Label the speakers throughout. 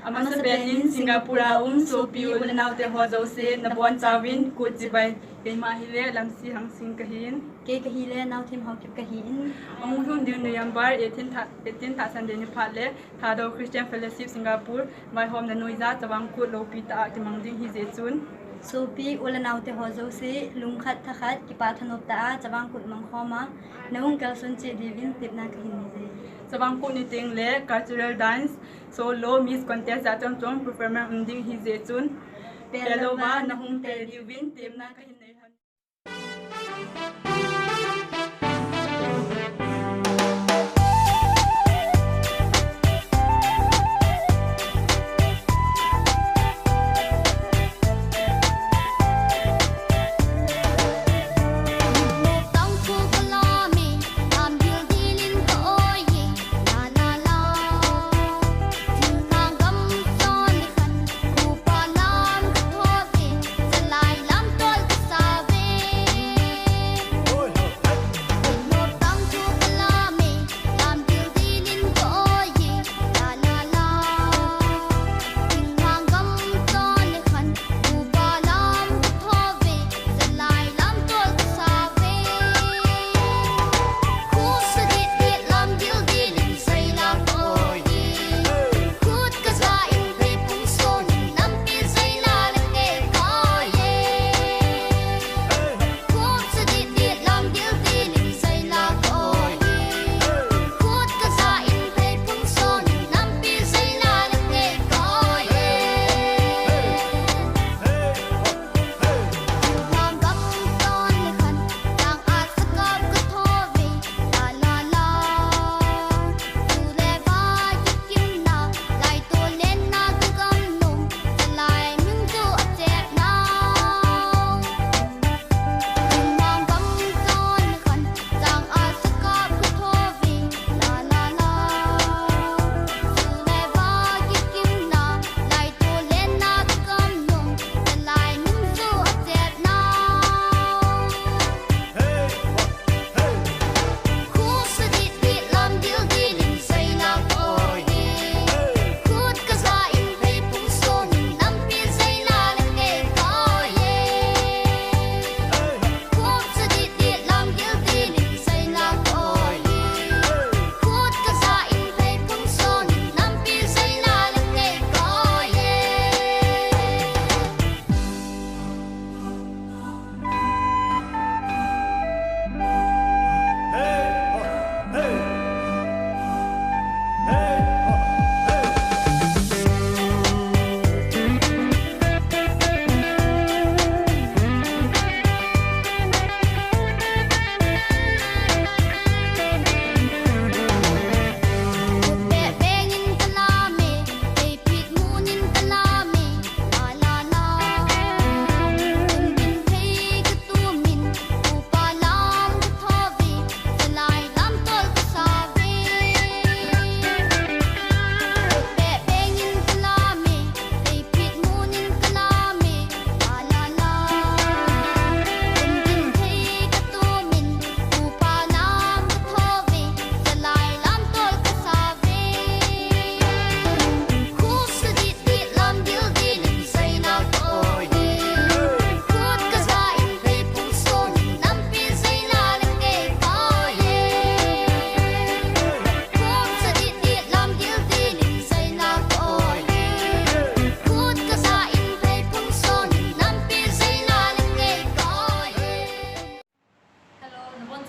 Speaker 1: Amasa Pathen Singapore Sopi ulanau te hozo se Nabon Chavangkut Chibai ke mahile lamsi hangsing kahin
Speaker 2: ke kahile nau thim hau kip kahin
Speaker 1: ong thun din November 18 tha Sunday ni phatle Thadou Christian Fellowship Singapore my home nanoija Chavangkut lopi ta kimang ding hi je chun
Speaker 2: Sopi ulanau te hozo se lungkhat thakhat ki pathanop ta Chavangkut mangkhoma nahung kalsun che diuvin tipna kahin ni
Speaker 1: Chavangkut ni ting le cultural dance solo miss contest atom chong performance ding hi je chun pelowa nahung te diuvin tipna kahin nei han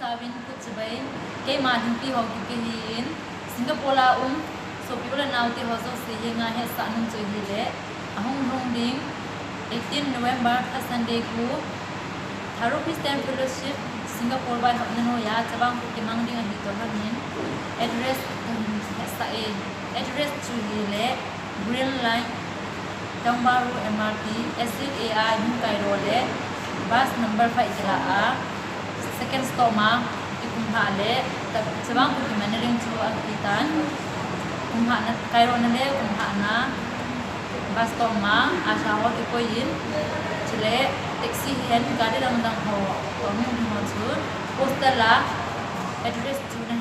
Speaker 3: Chavangkut Chibai ke madhum pi ho ki hin Singapore la Sopi ulanau te hozo se yenga he sa nun choi hi le ahung hung ding 18 November Sunday ku Thadou Christian Fellowship Singapore by nanoija Chavangkut kimang ding hi to hanin address sa address chu hi le Green Line Bahru MRT Exit AI Bukai Road le bus number 5 jala a second stop ma ikumha le Chavangkut kimanaring chu akitan kumha na kairo na le kumha na bus stop ma asa ho ki koin chile taxi hen gadi dang dang ho to mu chu poster la address chu na